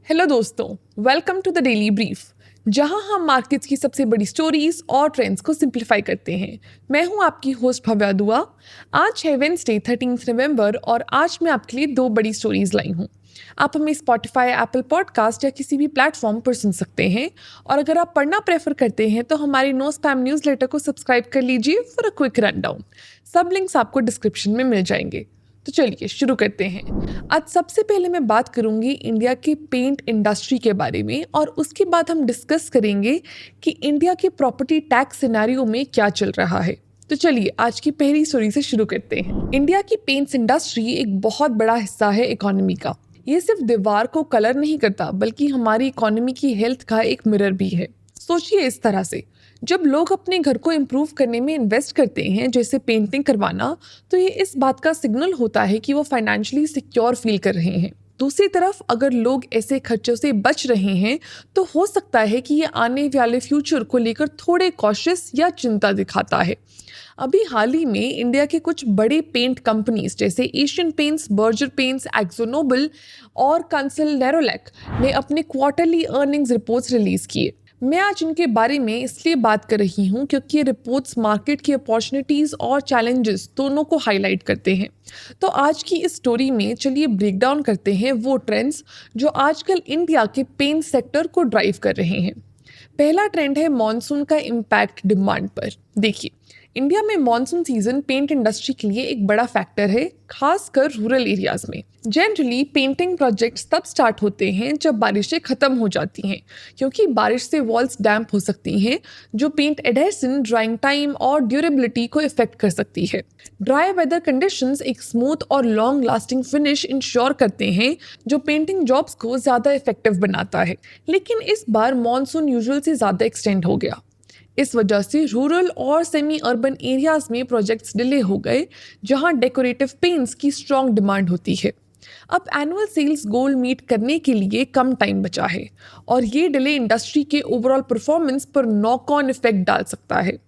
Hello दोस्तों, welcome to the daily brief, जहां हम मार्केट्स की सबसे बड़ी स्टोरीज और ट्रेंड्स को सिंप्लीफाई करते हैं। मैं हूं आपकी होस्ट भव्या दुआ। आज है वेंसडे 13 नवंबर और आज मैं आपके लिए दो बड़ी स्टोरीज लाई हूं। आप हमें स्पॉटिफाई, एप्पल पॉडकास्ट या किसी भी प्लेटफॉर्म पर सुन सकते हैं। और अगर आप पढ़ना प्रेफर करते हैं तो हमारी नो स्पैम न्यूज़लेटर को सब्सक्राइब कर लीजिए for a quick run down. सब लिंक्स आपको डिस्क्रिप्शन में मिल जाएंगे। तो चलिए शुरू करते हैं। आज सबसे पहले मैं बात करूंगी इंडिया के पेंट इंडस्ट्री के बारे में और उसके बाद हम डिस्कस करेंगे कि इंडिया के प्रॉपर्टी टैक्स सिनेरियो में क्या चल रहा है। तो चलिए आज की पहली स्टोरी से शुरू करते हैं। इंडिया की पेंट्स इंडस्ट्री एक बहुत बड़ा हिस्सा है इकोनॉमी का। ये सिर्फ दीवार को कलर नहीं करता बल्कि हमारी इकोनॉमी की हेल्थ का एक मिरर भी है। सोचिए इस तरह से, जब लोग अपने घर को इम्प्रूव करने में इन्वेस्ट करते हैं, जैसे पेंटिंग करवाना, तो ये इस बात का सिग्नल होता है कि वो फाइनेंशियली सिक्योर फील कर रहे हैं। दूसरी तरफ अगर लोग ऐसे खर्चों से बच रहे हैं तो हो सकता है कि ये आने वाले फ्यूचर को लेकर थोड़े कॉशियस या चिंता दिखाता है। अभी हाल ही में इंडिया के कुछ बड़े पेंट कंपनीज जैसे Asian Paints, Berger Paints, Akzo Nobel और कंसल नेरोलैक ने अपने क्वार्टरली अर्निंग्स रिपोर्ट्स रिलीज किए। मैं आज इनके बारे में इसलिए बात कर रही हूँ क्योंकि ये रिपोर्ट्स मार्केट की अपॉर्चुनिटीज़ और चैलेंजेस दोनों को हाईलाइट करते हैं। तो आज की इस स्टोरी में चलिए ब्रेक डाउन करते हैं वो ट्रेंड्स जो आजकल इंडिया के पेंट सेक्टर को ड्राइव कर रहे हैं। पहला ट्रेंड है मॉनसून का इम्पैक्ट डिमांड पर। देखिए, इंडिया में मॉनसून सीजन पेंट इंडस्ट्री के लिए एक बड़ा फैक्टर है, खासकर रूरल एरियाज में। जनरली पेंटिंग प्रोजेक्ट्स तब स्टार्ट होते हैं जब बारिशें खत्म हो जाती हैं, क्योंकि बारिश से वॉल्स डैम्प हो सकती हैं, जो पेंट एडहेशन, ड्राइंग टाइम और ड्यूरेबिलिटी को इफेक्ट कर सकती है। ड्राई वेदर कंडीशंस एक स्मूथ और लॉन्ग लास्टिंग फिनिश इंश्योर करते हैं, जो पेंटिंग जॉब्स को ज़्यादा इफेक्टिव बनाता है। लेकिन इस बार मॉनसून यूजुअल से ज़्यादा एक्सटेंड हो गया। इस वजह से रूरल और सेमी अर्बन एरियाज में प्रोजेक्ट्स डिले हो गए, जहां डेकोरेटिव पेंट्स की स्ट्रॉन्ग डिमांड होती है। अब एनुअल सेल्स गोल मीट करने के लिए कम टाइम बचा है और ये डिले इंडस्ट्री के ओवरऑल परफॉर्मेंस पर नॉक ऑन इफेक्ट डाल सकता है।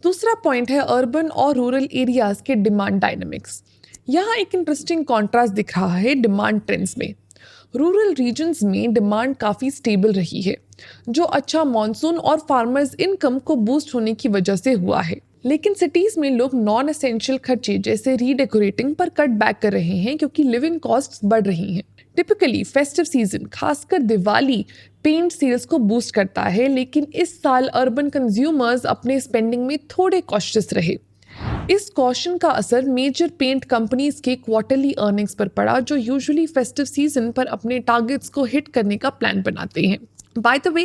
दूसरा पॉइंट है अर्बन और रूरल एरियाज के डिमांड डायनामिक्स। यहाँ एक इंटरेस्टिंग कॉन्ट्रास्ट दिख रहा है डिमांड ट्रेंड्स में। रूरल रीजन्स में डिमांड काफ़ी स्टेबल रही है, जो अच्छा मॉनसून और फार्मर्स इनकम को बूस्ट होने की वजह से हुआ है। लेकिन सिटीज में लोग नॉन एसेंशियल खर्चे जैसे रीडेकोरेटिंग पर कट बैक कर रहे हैं क्योंकि लिविंग कॉस्ट्स बढ़ रही हैं। टिपिकली फेस्टिव सीजन, खासकर दिवाली, पेंट सेल्स को बूस्ट करता है, लेकिन इस साल अर्बन कंज्यूमर्स अपने स्पेंडिंग में थोड़े कॉशियस रहे। इस कॉशन का असर मेजर पेंट कंपनीज के क्वार्टरली अर्निंग्स पर पड़ा, जो यूजुअली फेस्टिव सीजन पर अपने टारगेट्स को हिट करने का प्लान बनाते हैं। By the way,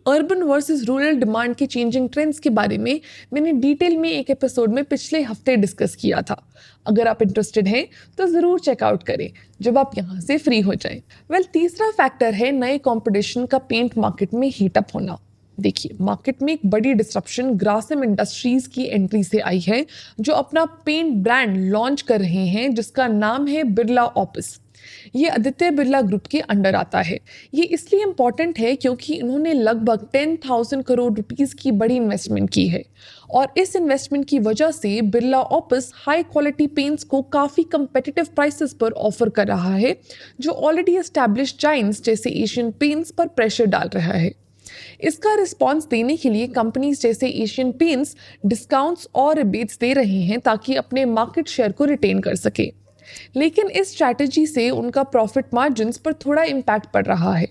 urban versus rural demand के चेंजिंग ट्रेंड्स के बारे में मैंने डिटेल में एक एपिसोड में पिछले हफ्ते डिस्कस किया था। अगर आप इंटरेस्टेड हैं तो ज़रूर चेकआउट करें जब आप यहाँ से फ्री हो जाएं। तीसरा फैक्टर है नए कंपटीशन का पेंट मार्केट में हीटअप होना। देखिए, मार्केट में एक बड़ी डिस्ट्रप्शन ग्रासिम इंडस्ट्रीज की एंट्री से आई है, जो अपना पेंट ब्रांड लॉन्च कर रहे हैं जिसका नाम है बिरला ऑफिस। ये आदित्य बिरला ग्रुप के अंडर आता है। ये इसलिए इम्पॉर्टेंट है क्योंकि इन्होंने लगभग 10,000 करोड़ रुपीस की बड़ी इन्वेस्टमेंट की है और इस इन्वेस्टमेंट की वजह से Birla office high quality paints को काफ़ी कंपेटिटिव प्राइसेस पर ऑफर कर रहा है, जो ऑलरेडी एस्टैब्लिश्ड जायंट्स जैसे एशियन पेंट्स पर प्रेशर डाल रहा है। इसका रिस्पॉन्स देने के लिए कंपनीज जैसे एशियन पेंट्स डिस्काउंट्स और रिबेट्स दे रहे हैं ताकि अपने मार्केट शेयर को रिटेन कर सके। लेकिन इस स्ट्रैटेजी से उनका प्रॉफिट मार्जिन्स पर थोड़ा इम्पैक्ट पड़ रहा है।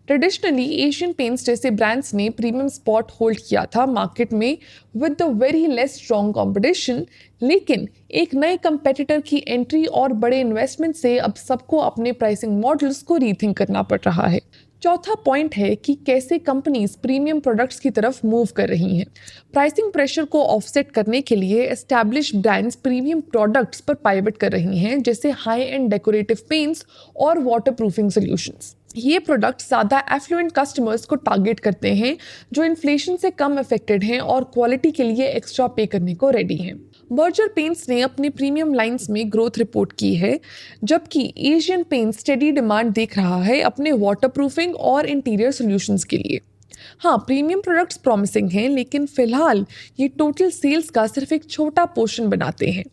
ट्रेडिशनली एशियन पेंट्स जैसे ब्रांड्स ने प्रीमियम स्पॉट होल्ड किया था मार्केट में with the very less strong competition, लेकिन एक नए कंपेटिटर की एंट्री और बड़े इन्वेस्टमेंट से अब सबको अपने प्राइसिंग मॉडल्स को रीथिंक करना पड़ रहा है। चौथा पॉइंट है कि कैसे कंपनीज प्रीमियम प्रोडक्ट्स की तरफ मूव कर रही हैं। प्राइसिंग प्रेशर को ऑफसेट करने के लिए एस्टैब्लिश्ड ब्रांड्स प्रीमियम प्रोडक्ट्स पर पाइवट कर रही हैं, जैसे हाई एंड डेकोरेटिव पेंट्स और वाटर प्रूफिंग सोल्यूशंस। ये प्रोडक्ट्स ज़्यादा एफ्लुएंट कस्टमर्स को टारगेट करते हैं, जो इन्फ्लेशन से कम अफेक्टेड हैं और क्वालिटी के लिए एक्स्ट्रा पे करने को रेडी हैं। बर्जर पेंट्स ने अपने प्रीमियम लाइंस में ग्रोथ रिपोर्ट की है, जबकि एशियन पेंट्स स्टेडी डिमांड देख रहा है अपने वाटरप्रूफिंग और इंटीरियर सॉल्यूशंस के लिए। हाँ, प्रीमियम प्रोडक्ट्स प्रॉमिसिंग हैं, लेकिन फिलहाल ये टोटल सेल्स का सिर्फ एक छोटा पोर्शन बनाते हैं,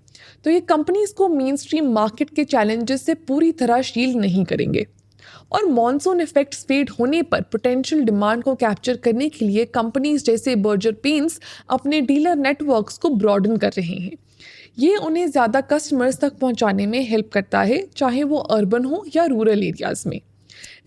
तो ये कंपनीज को मेन स्ट्रीम मार्केट के चैलेंजेस से पूरी तरह शील्ड नहीं करेंगे। और मॉनसून इफेक्ट्स फेड होने पर पोटेंशियल डिमांड को कैप्चर करने के लिए कंपनीज जैसे बर्जर पेंट्स अपने डीलर नेटवर्क्स को ब्रॉडन कर रहे हैं। ये उन्हें ज़्यादा कस्टमर्स तक पहुंचाने में हेल्प करता है, चाहे वो अर्बन हो या रूरल एरियाज में।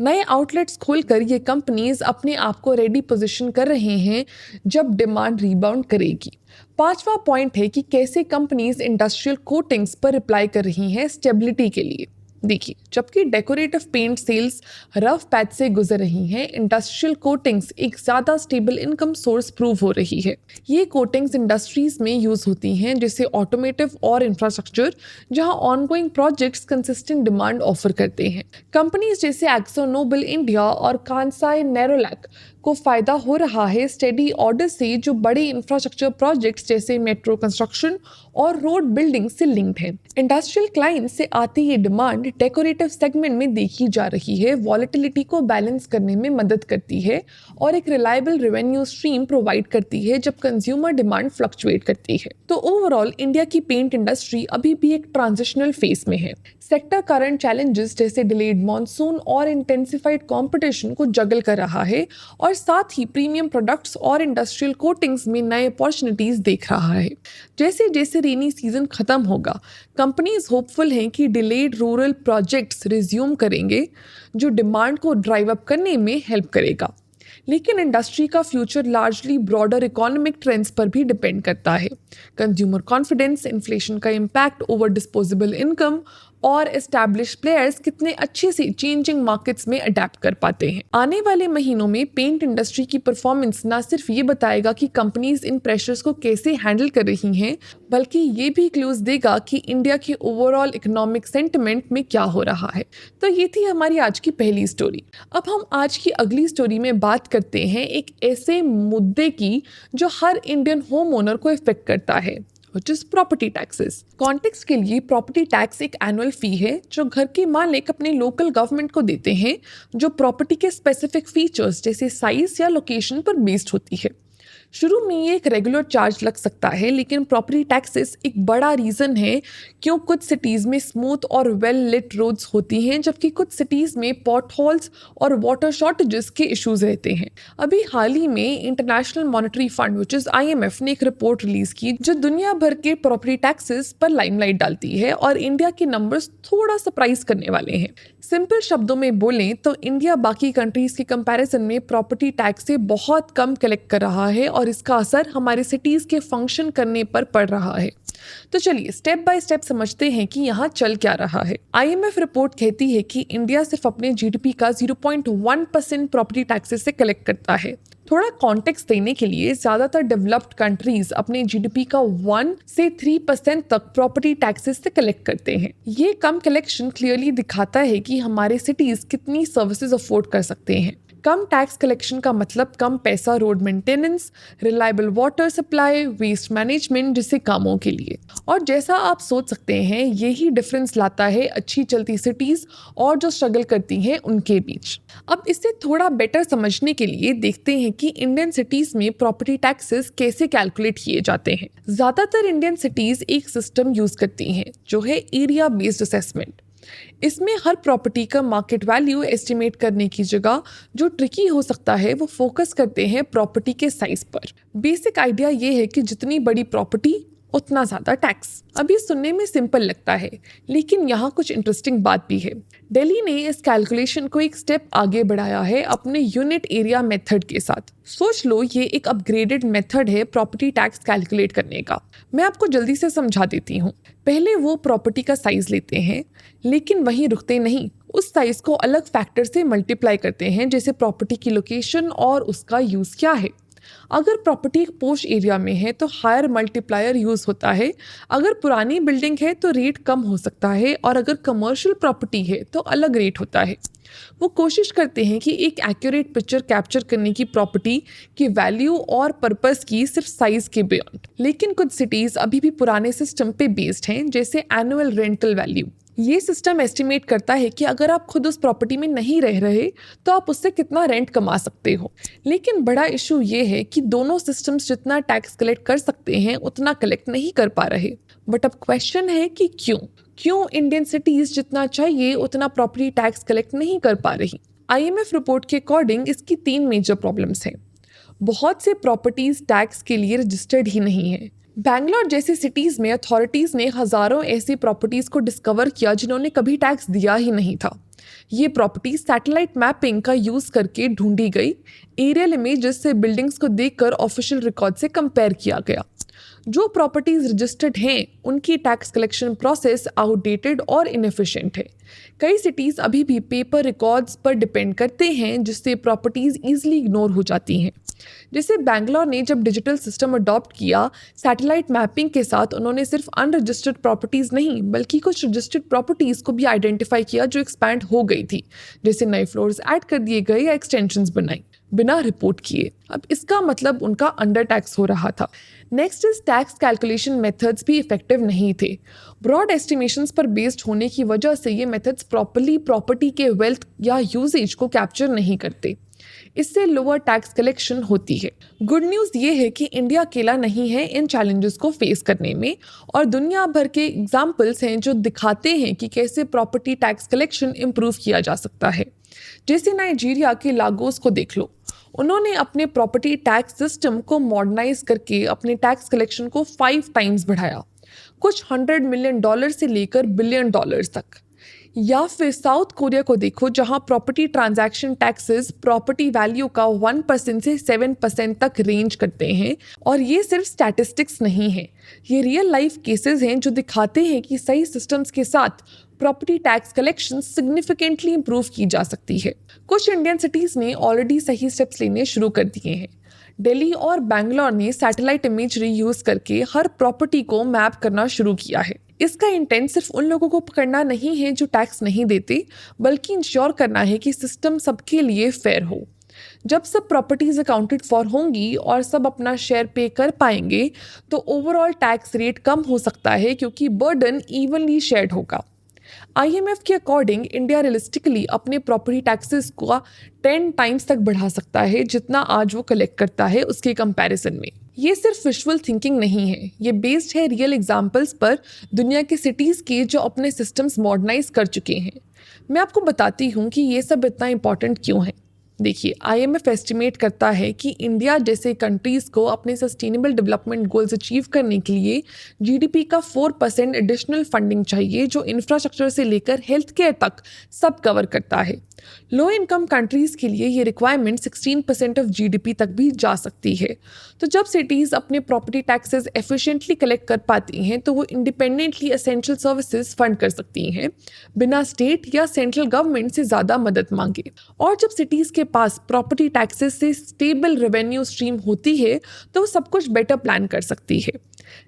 नए आउटलेट्स खोलकर ये कंपनीज अपने आप को रेडी पोजीशन कर रहे हैं जब डिमांड रिबाउंड करेगी। पांचवा पॉइंट है कि कैसे कंपनीज इंडस्ट्रियल कोटिंग्स पर अप्लाई कर रही हैं स्टेबिलिटी के लिए। देखिए, जबकि decorative paint sales rough patch से गुजर रही हैं, इंडस्ट्रियल कोटिंग्स एक ज़्यादा स्टेबल इनकम सोर्स प्रूव हो रही है। ये कोटिंग्स इंडस्ट्रीज में यूज़ होती हैं जैसे ऑटोमेटिव और इंफ्रास्ट्रक्चर, जहां ongoing projects consistent demand offer करते हैं। कंपनीज जैसे एक्सो नोबल इंडिया और कांसाई नेरोलैक को फायदा हो रहा है स्टेडी ऑर्डर से, जो बड़े इंफ्रास्ट्रक्चर प्रोजेक्ट्स जैसे मेट्रो कंस्ट्रक्शन और रोड बिल्डिंग से लिंक्ड है। इंडस्ट्रियल क्लाइंट्स से आती ये डिमांड डेकोरेटिव सेगमेंट में देखी जा रही है, वॉलेटिलिटी को बैलेंस करने में मदद करती है और एक रिलायबल रेवेन्यू स्ट्रीम प्रोवाइड करती है जब कंज्यूमर डिमांड फ्लक्चुएट करती है। तो ओवरऑल इंडिया की पेंट इंडस्ट्री अभी भी एक ट्रांजिशनल फेज में है। सेक्टर करंट चैलेंजेस जैसे डिलेड मॉनसून और इंटेंसिफाइड कंपटीशन को जगल कर रहा है और साथ ही प्रीमियम प्रोडक्ट्स और इंडस्ट्रियल कोटिंग्स में नए अपॉर्चुनिटीज देख रहा है। जैसे जैसे रेनी सीजन खत्म होगा, कंपनीज होपफुल हैं कि डिलेड रूरल प्रोजेक्ट्स रिज्यूम करेंगे, जो डिमांड को ड्राइव अप करने में हेल्प करेगा। लेकिन इंडस्ट्री का future largely broader economic trends पर भी डिपेंड करता है। कंज्यूमर कॉन्फिडेंस, इन्फ्लेशन का इम्पैक्ट ओवर डिस्पोजेबल इनकम और एस्टैब्लिश प्लेयर्स कितने अच्छे से चेंजिंग मार्केट्स में अडेप्ट कर पाते हैं। आने वाले महीनों में पेंट इंडस्ट्री की परफॉर्मेंस न सिर्फ ये बताएगा कि कंपनीज इन प्रेशर्स को कैसे हैंडल कर रही हैं, बल्कि ये भी क्लूज देगा कि इंडिया के ओवरऑल इकोनॉमिक सेंटिमेंट में क्या हो रहा है। तो ये थी हमारी आज की पहली स्टोरी। अब हम आज की अगली स्टोरी में बात करते हैं एक ऐसे मुद्दे की जो हर इंडियन होम ओनर को इफेक्ट करता है, which is property taxes. Context के लिए प्रॉपर्टी टैक्स एक एनुअल फी है जो घर के मालिक अपने लोकल गवर्नमेंट को देते हैं, जो प्रॉपर्टी के स्पेसिफिक फीचर्स जैसे साइज या लोकेशन पर बेस्ड होती है। शुरू में ये एक रेगुलर चार्ज लग सकता है, लेकिन प्रॉपर्टी टैक्सेस एक बड़ा रीज़न है क्यों कुछ सिटीज़ में स्मूथ और वेल लिट रोड्स होती हैं, जबकि कुछ सिटीज़ में पॉट होल्स और वाटर शॉर्टेजेस के इश्यूज रहते हैं। अभी हाल ही में international monetary fund which is IMF ने एक रिपोर्ट रिलीज़ की जो दुनिया भर के प्रॉपर्टी टैक्सेस पर लाइमलाइट डालती है, और इंडिया के नंबर्स थोड़ा सरप्राइज करने वाले हैं। सिंपल शब्दों में बोलें तो इंडिया बाकी कंट्रीज के कंपैरिजन में प्रॉपर्टी टैक्स से बहुत कम कलेक्ट कर रहा है और इसका असर हमारे सिटीज के फंक्शन करने पर पड़ रहा है। तो चलिए स्टेप बाय स्टेप समझते हैं कि यहाँ चल क्या रहा है। IMF रिपोर्ट कहती है कि इंडिया सिर्फ अपने GDP का 0.1% प्रॉपर्टी टैक्सेस से कलेक्ट करता है। थोड़ा कॉन्टेक्स्ट देने के लिए, ज्यादातर डेवलप्ड कंट्रीज अपने GDP का 1 से 3% तक प्रॉपर्टी टैक्सेस से कलेक्ट करते हैं। ये कम कलेक्शन क्लियरली दिखाता है कि हमारे सिटीज कितनी सर्विसेज अफोर्ड कर सकते हैं। कम टैक्स कलेक्शन का मतलब कम पैसा road maintenance, reliable water supply, waste management जैसे कामों के लिए। और जैसा आप सोच सकते हैं, यही डिफरेंस लाता है अच्छी चलती सिटीज और जो स्ट्रगल करती हैं उनके बीच। अब इसे थोड़ा बेटर समझने के लिए देखते हैं कि इंडियन सिटीज में प्रॉपर्टी टैक्सेस कैसे कैलकुलेट किए जाते हैं। ज्यादातर इंडियन सिटीज एक सिस्टम यूज करती हैं जो है एरिया बेस्ड असेसमेंट। इसमें हर प्रॉपर्टी का मार्केट वैल्यू एस्टिमेट करने की जगह जो ट्रिकी हो सकता है, वो फोकस करते हैं प्रॉपर्टी के साइज पर। बेसिक आइडिया ये है कि जितनी बड़ी प्रॉपर्टी उतना ज़्यादा टैक्स। अब ये सुनने में सिंपल लगता है, लेकिन यहाँ कुछ इंटरेस्टिंग बात भी है। दिल्ली ने इस कैलकुलेशन को एक स्टेप आगे बढ़ाया है अपने यूनिट एरिया मेथड के साथ। सोच लो, ये एक अपग्रेडेड मेथड है प्रॉपर्टी टैक्स कैलकुलेट करने का। मैं आपको जल्दी से समझा देती हूँ। पहले वो प्रॉपर्टी का साइज लेते हैं, लेकिन वहीं रुकते नहीं, उस साइज को अलग फैक्टर से मल्टीप्लाई करते हैं, जैसे प्रॉपर्टी की लोकेशन और उसका यूज़ क्या है। अगर प्रॉपर्टी एक पोश एरिया में है तो हायर मल्टीप्लायर यूज होता है, अगर पुरानी बिल्डिंग है तो रेट कम हो सकता है, और अगर कमर्शियल प्रॉपर्टी है तो अलग रेट होता है। वो कोशिश करते हैं कि एक एक्यूरेट पिक्चर कैप्चर करने की प्रॉपर्टी की वैल्यू और पर्पस की, सिर्फ साइज के बियॉन्ड। लेकिन कुछ सिटीज अभी भी पुराने सिस्टम पे बेस्ड हैं, जैसे एनुअल रेंटल वैल्यू। ये सिस्टम एस्टिमेट करता है कि अगर आप खुद उस प्रॉपर्टी में नहीं रह रहे तो आप उससे कितना रेंट कमा सकते हो। लेकिन बड़ा इशू ये है कि दोनों सिस्टम्स जितना टैक्स कलेक्ट कर सकते हैं उतना कलेक्ट नहीं कर पा रहे। बट अब क्वेश्चन है कि क्यों? क्यों इंडियन सिटीज जितना चाहिए उतना प्रॉपर्टी टैक्स कलेक्ट नहीं कर पा रही। IMF रिपोर्ट के अकॉर्डिंग इसकी 3 मेजर प्रॉब्लम्स हैं। बहुत से प्रॉपर्टीज टैक्स के लिए रजिस्टर्ड ही नहीं है। बैंगलोर जैसी सिटीज में अथॉरिटीज ने हजारों ऐसी प्रॉपर्टीज को डिस्कवर किया जिन्होंने कभी टैक्स दिया ही नहीं था। ये प्रॉपर्टी सैटेलाइट मैपिंग का यूज करके ढूंढी गई, एरियल इमेजेस से बिल्डिंग्स को देखकर ऑफिशियल रिकॉर्ड से कंपेयर किया गया। जो प्रॉपर्टीज रजिस्टर्ड हैं उनकी टैक्स कलेक्शन प्रोसेस आउटडेटेड और इनएफिशिएंट है। कई सिटीज अभी भी पेपर रिकॉर्ड्स पर डिपेंड करते हैं जिससे प्रॉपर्टीज इजीली इग्नोर हो जाती हैं। जैसे बैंगलोर ने जब डिजिटल सिस्टम अडॉप्ट किया सैटेलाइट मैपिंग के साथ, उन्होंने सिर्फ अनरजिस्टर्ड प्रॉपर्टीज नहीं बल्कि कुछ रजिस्टर्ड प्रॉपर्टीज को भी आइडेंटिफाई किया जो एक्सपैंड हो गई थी, जैसे नए फ्लोर्स ऐड कर दिए गए या एक्सटेंशंस बनाई बिना रिपोर्ट किए। अब इसका मतलब उनका अंडर टैक्स हो रहा था। Next is tax calculation methods भी इफेक्टिव नहीं थे। ब्रॉड एस्टिमेशंस पर बेस्ड होने की वजह से ये मेथड्स प्रॉपर्ली प्रॉपर्टी के वेल्थ या यूजेज को कैप्चर नहीं करते। इससे लोअर टैक्स कलेक्शन होती है। गुड न्यूज़ ये है कि इंडिया अकेला नहीं है इन चैलेंजेस को फेस करने में, और दुनिया भर के एग्जाम्पल्स हैं जो दिखाते हैं कि कैसे प्रॉपर्टी टैक्स कलेक्शन इम्प्रूव किया जा सकता है। जैसे नाइजीरिया के लागोस को देख लो, उन्होंने अपने प्रॉपर्टी टैक्स सिस्टम को मॉडर्नाइज करके अपने टैक्स कलेक्शन को 5 टाइम्स बढ़ाया, कुछ $100 मिलियन से लेकर $1 बिलियन तक। या फिर साउथ कोरिया को देखो, जहां property transaction taxes property value का 1% से 7% तक रेंज करते हैं। और ये सिर्फ स्टैटिस्टिक्स नहीं है, ये रियल लाइफ केसेस हैं जो दिखाते हैं कि सही सिस्टम्स के साथ property tax collection significantly improve की जा सकती है। कुछ इंडियन सिटीज ने ऑलरेडी सही स्टेप्स लेने शुरू कर दिए हैं। दिल्ली और बैंगलोर ने सैटेलाइट इमेजरी यूज करके हर प्रॉपर्टी को मैप करना शुरू किया है। इसका इंटेंट सिर्फ उन लोगों को पकड़ना नहीं है जो टैक्स नहीं देते, बल्कि इंश्योर करना है कि सिस्टम सबके लिए फेयर हो। जब सब प्रॉपर्टीज अकाउंटेड फॉर होंगी और सब अपना शेयर पे कर पाएंगे तो ओवरऑल टैक्स रेट कम हो सकता है, क्योंकि बर्डन इवनली शेयर्ड होगा। IMF के अकॉर्डिंग इंडिया रियलिस्टिकली अपने प्रॉपर्टी टैक्सेस को 10 टाइम्स तक बढ़ा सकता है जितना आज वो कलेक्ट करता है उसके कंपैरिजन में। ये सिर्फ विजुअल थिंकिंग नहीं है, ये बेस्ड है रियल एग्जांपल्स पर दुनिया के सिटीज़ के जो अपने सिस्टम्स मॉडर्नाइज कर चुके हैं। मैं आपको बताती हूँ कि ये सब इतना इंपॉर्टेंट क्यों है। देखिए, IMF एस्टिमेट करता है कि इंडिया जैसे कंट्रीज़ को अपने सस्टेनेबल डेवलपमेंट गोल्स अचीव करने के लिए GDP का 4% एडिशनल फंडिंग चाहिए, जो इंफ्रास्ट्रक्चर से लेकर हेल्थ केयर तक सब कवर करता है। लो इनकम कंट्रीज़ के लिए ये रिक्वायरमेंट 16% ऑफ GDP तक भी जा सकती है। तो जब सिटीज़ अपने प्रॉपर्टी टैक्सेस एफिशिएंटली कलेक्ट कर पाती हैं तो वो इंडिपेंडेंटली एसेंशियल सर्विसेज फंड कर सकती हैं बिना स्टेट या सेंट्रल गवर्नमेंट से ज़्यादा मदद मांगे। और जब सिटीज़ के पास प्रॉपर्टी टैक्सेस से स्टेबल रेवेन्यू स्ट्रीम होती है तो वो सब कुछ बेटर प्लान कर सकती है।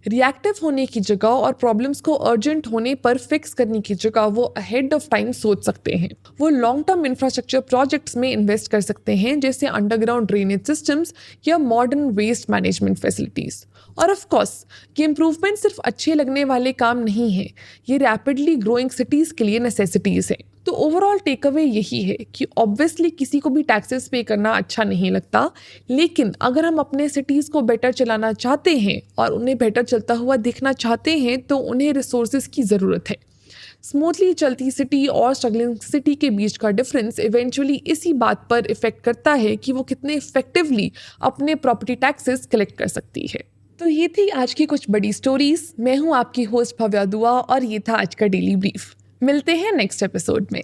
रिएक्टिव होने की जगह और प्रॉब्लम्स को अर्जेंट होने पर फिक्स करने की जगह वो अहेड ऑफ टाइम सोच सकते हैं। वो लॉन्ग टर्म इंफ्रास्ट्रक्चर प्रोजेक्ट्स में इन्वेस्ट कर सकते हैं, जैसे अंडरग्राउंड ड्रेनेज सिस्टम्स या मॉडर्न वेस्ट मैनेजमेंट फैसिलिटीज। और ऑफ कोर्स ये इंप्रूवमेंट सिर्फ अच्छे लगने वाले काम नहीं है, ये रैपिडली ग्रोइंग सिटीज के लिए नेसेसिटीज है। तो ओवरऑल टेक अवे यही है कि ऑब्वियसली किसी को भी टैक्सेस पे करना अच्छा नहीं लगता, लेकिन अगर हम अपने सिटीज़ को बेटर चलाना चाहते हैं और उन्हें बेटर चलता हुआ देखना चाहते हैं तो उन्हें रिसोर्सेज की ज़रूरत है। स्मूथली चलती सिटी और स्ट्रगलिंग सिटी के बीच का डिफरेंस इवेंचुअली इसी बात पर इफेक्ट करता है कि वो कितने इफेक्टिवली अपने प्रॉपर्टी टैक्सेस कलेक्ट कर सकती है। तो ये थी आज की कुछ बड़ी स्टोरीज। मैं हूँ आपकी होस्ट भव्या दुआ और ये था आज का डेली ब्रीफ। मिलते हैं नेक्स्ट एपिसोड में।